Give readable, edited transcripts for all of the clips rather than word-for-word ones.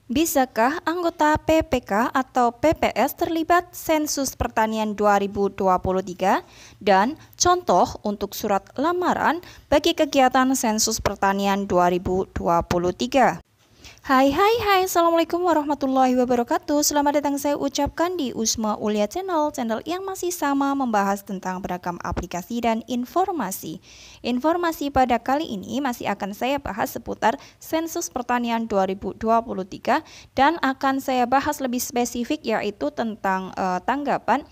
Bisakah anggota PPK atau PPS terlibat sensus pertanian 2023 dan contoh untuk surat lamaran bagi kegiatan sensus pertanian 2023? Hai, Assalamualaikum warahmatullahi wabarakatuh. Selamat datang saya ucapkan di Usma Ulia Channel yang masih sama membahas tentang beragam aplikasi dan informasi. Informasi pada kali ini masih akan saya bahas seputar sensus pertanian 2023 dan akan saya bahas lebih spesifik yaitu tentang tanggapan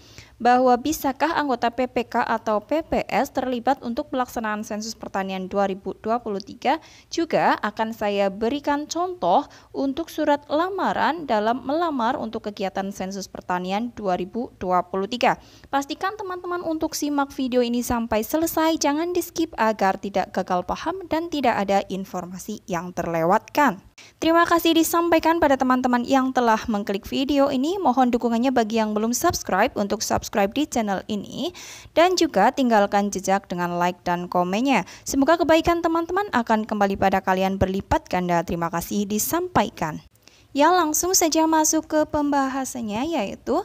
bahwa bisakah anggota PPK atau PPS terlibat untuk pelaksanaan sensus pertanian 2023. Juga akan saya berikan contoh untuk surat lamaran dalam melamar untuk kegiatan sensus pertanian 2023. Pastikan teman-teman untuk simak video ini sampai selesai, jangan di skip agar tidak gagal paham dan tidak ada informasi yang terlewatkan. Terima kasih disampaikan pada teman-teman yang telah mengklik video ini. Mohon dukungannya bagi yang belum subscribe untuk subscribe di channel ini. Dan juga tinggalkan jejak dengan like dan komennya. Semoga kebaikan teman-teman akan kembali pada kalian berlipat ganda. Terima kasih disampaikan. Ya, langsung saja masuk ke pembahasannya, yaitu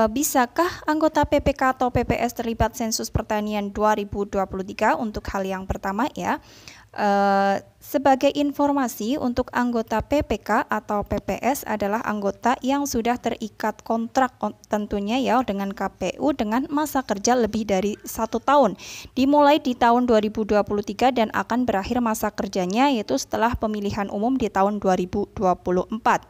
bisakah anggota PPK atau PPS terlibat sensus pertanian 2023? Untuk hal yang pertama ya, sebagai informasi untuk anggota PPK atau PPS adalah anggota yang sudah terikat kontrak tentunya ya dengan KPU dengan masa kerja lebih dari 1 tahun, dimulai di tahun 2023 dan akan berakhir masa kerjanya yaitu setelah pemilihan umum di tahun 2024.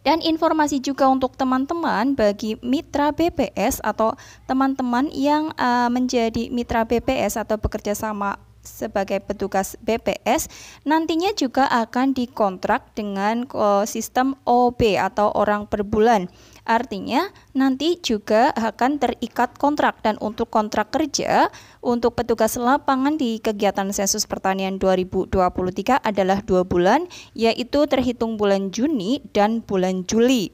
Dan informasi juga untuk teman-teman bagi mitra BPS atau teman-teman yang menjadi mitra BPS atau bekerja sama sebagai petugas BPS nantinya juga akan dikontrak dengan sistem OB atau orang per bulan. Artinya nanti juga akan terikat kontrak, dan untuk kontrak kerja untuk petugas lapangan di kegiatan sensus pertanian 2023 adalah 2 bulan, yaitu terhitung bulan Juni dan bulan Juli.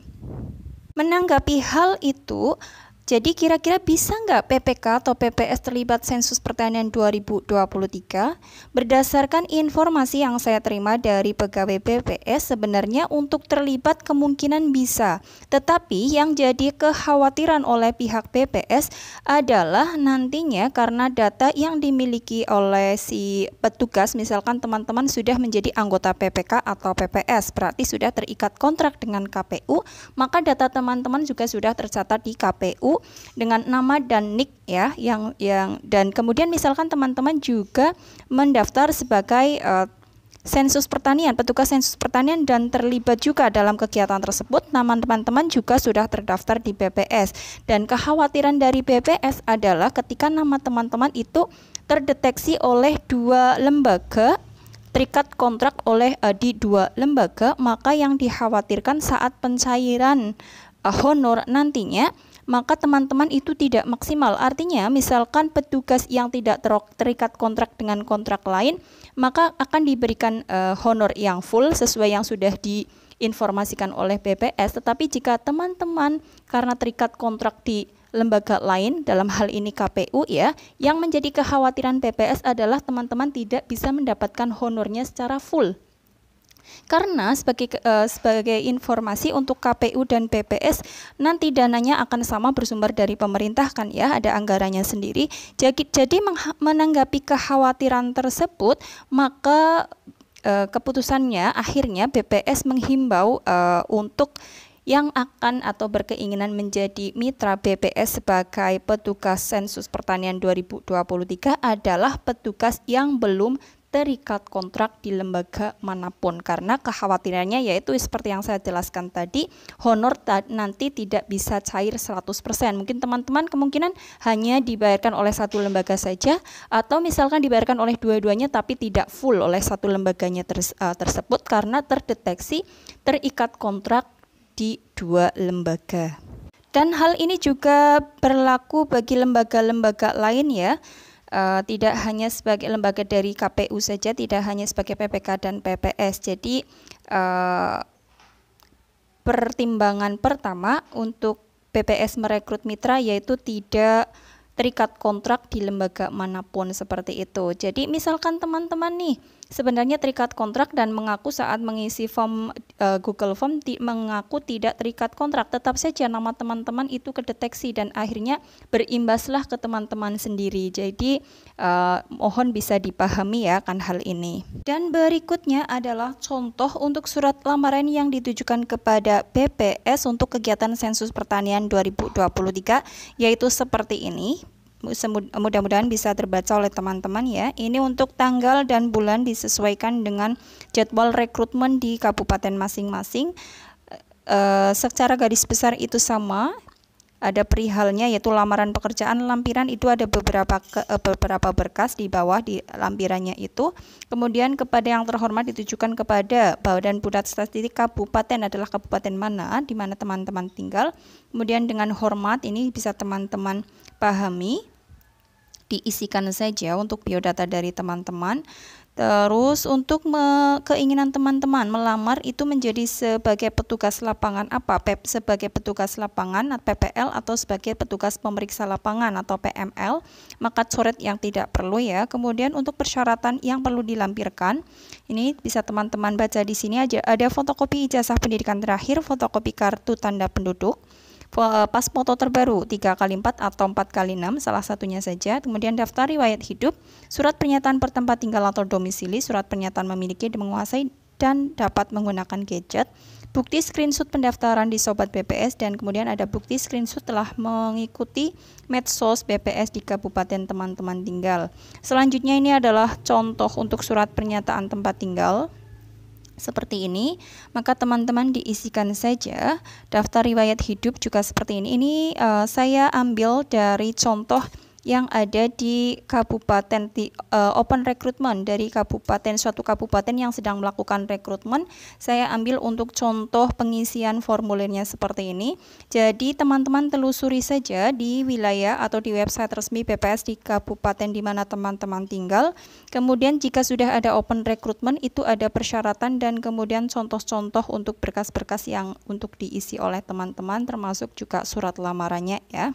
Menanggapi hal itu, jadi kira-kira bisa nggak PPK atau PPS terlibat sensus pertanian 2023? Berdasarkan informasi yang saya terima dari pegawai BPS, sebenarnya untuk terlibat kemungkinan bisa. Tetapi yang jadi kekhawatiran oleh pihak BPS adalah nantinya karena data yang dimiliki oleh si petugas, misalkan teman-teman sudah menjadi anggota PPK atau PPS, berarti sudah terikat kontrak dengan KPU, maka data teman-teman juga sudah tercatat di KPU dengan nama dan NIK ya, dan kemudian misalkan teman-teman juga mendaftar sebagai sensus pertanian, petugas sensus pertanian dan terlibat juga dalam kegiatan tersebut, nama teman-teman juga sudah terdaftar di BPS. Dan kekhawatiran dari BPS adalah ketika nama teman-teman itu terdeteksi oleh 2 lembaga, terikat kontrak oleh di 2 lembaga, maka yang dikhawatirkan saat pencairan honor nantinya, maka teman-teman itu tidak maksimal. Artinya misalkan petugas yang tidak terikat kontrak dengan kontrak lain, maka akan diberikan honor yang full sesuai yang sudah diinformasikan oleh BPS. Tetapi jika teman-teman karena terikat kontrak di lembaga lain, dalam hal ini KPU ya, yang menjadi kekhawatiran BPS adalah teman-teman tidak bisa mendapatkan honornya secara full. Karena sebagai informasi untuk KPU dan BPS nanti dananya akan sama bersumber dari pemerintah kan ya, ada anggarannya sendiri. Jadi menanggapi kekhawatiran tersebut, maka keputusannya akhirnya BPS menghimbau untuk yang akan atau berkeinginan menjadi mitra BPS sebagai petugas sensus pertanian 2023 adalah petugas yang belum terikat kontrak di lembaga manapun, karena kekhawatirannya yaitu seperti yang saya jelaskan tadi, honor nanti tidak bisa cair 100%. Mungkin teman-teman kemungkinan hanya dibayarkan oleh 1 lembaga saja, atau misalkan dibayarkan oleh dua-duanya tapi tidak full oleh 1 lembaganya tersebut karena terdeteksi terikat kontrak di 2 lembaga. Dan hal ini juga berlaku bagi lembaga-lembaga lain ya. Tidak hanya sebagai lembaga dari KPU saja, tidak hanya sebagai PPK dan PPS. Jadi pertimbangan pertama untuk PPS merekrut mitra yaitu tidak terikat kontrak di lembaga manapun seperti itu. Jadi misalkan teman-teman nih sebenarnya terikat kontrak dan mengaku saat mengisi form Google Form mengaku tidak terikat kontrak. Tetap saja nama teman-teman itu kedeteksi dan akhirnya berimbaslah ke teman-teman sendiri. Jadi mohon bisa dipahami ya kan hal ini. Dan berikutnya adalah contoh untuk surat lamaran yang ditujukan kepada BPS untuk kegiatan sensus pertanian 2023, yaitu seperti ini. Mudah-mudahan bisa terbaca oleh teman-teman ya. Ini untuk tanggal dan bulan disesuaikan dengan jadwal rekrutmen di kabupaten masing-masing. Secara garis besar itu sama. Ada perihalnya yaitu lamaran pekerjaan, lampiran itu ada beberapa berkas di bawah di lampirannya itu. Kemudian kepada yang terhormat ditujukan kepada Badan Pusat Statistik kabupaten adalah kabupaten mana di mana teman-teman tinggal. Kemudian dengan hormat ini bisa teman-teman pahami, diisikan saja untuk biodata dari teman-teman. Terus untuk keinginan teman-teman melamar itu menjadi sebagai petugas lapangan apa? Sebagai petugas lapangan PPL atau sebagai petugas pemeriksa lapangan atau PML, maka coret yang tidak perlu ya. Kemudian untuk persyaratan yang perlu dilampirkan, ini bisa teman-teman baca di sini aja. Ada fotokopi ijazah pendidikan terakhir, fotokopi kartu tanda penduduk, pas foto terbaru 3x4 atau 4x6 salah satunya saja, kemudian daftar riwayat hidup, surat pernyataan pertempat tinggal atau domisili, surat pernyataan memiliki dan menguasai dan dapat menggunakan gadget, bukti screenshot pendaftaran di Sobat BPS, dan kemudian ada bukti screenshot telah mengikuti medsos BPS di kabupaten teman-teman tinggal. Selanjutnya ini adalah contoh untuk surat pernyataan tempat tinggal. Seperti ini, maka teman-teman diisikan saja. Daftar riwayat hidup juga seperti ini. Ini saya ambil dari contoh yang ada di kabupaten open recruitment dari suatu kabupaten yang sedang melakukan rekrutmen. Saya ambil untuk contoh pengisian formulirnya seperti ini. Jadi teman-teman telusuri saja di wilayah atau di website resmi BPS di kabupaten di mana teman-teman tinggal. Kemudian jika sudah ada open recruitment itu ada persyaratan dan kemudian contoh-contoh untuk berkas-berkas yang untuk diisi oleh teman-teman, termasuk juga surat lamarannya ya.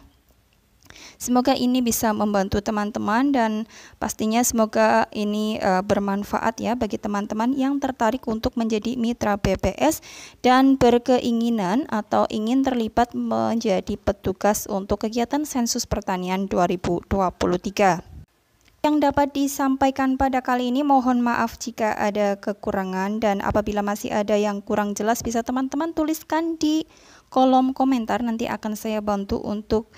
Semoga ini bisa membantu teman-teman dan pastinya semoga ini bermanfaat ya bagi teman-teman yang tertarik untuk menjadi mitra BPS dan berkeinginan atau ingin terlibat menjadi petugas untuk kegiatan sensus pertanian 2023. Yang dapat disampaikan pada kali ini, mohon maaf jika ada kekurangan, dan apabila masih ada yang kurang jelas bisa teman-teman tuliskan di kolom komentar, nanti akan saya bantu untuk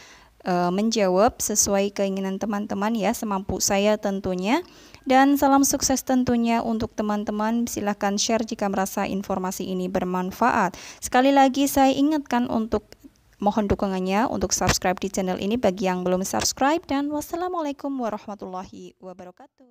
menjawab sesuai keinginan teman-teman ya, semampu saya tentunya. Dan salam sukses tentunya untuk teman-teman. Silahkan share jika merasa informasi ini bermanfaat. Sekali lagi saya ingatkan untuk mohon dukungannya untuk subscribe di channel ini bagi yang belum subscribe, dan wassalamualaikum warahmatullahi wabarakatuh.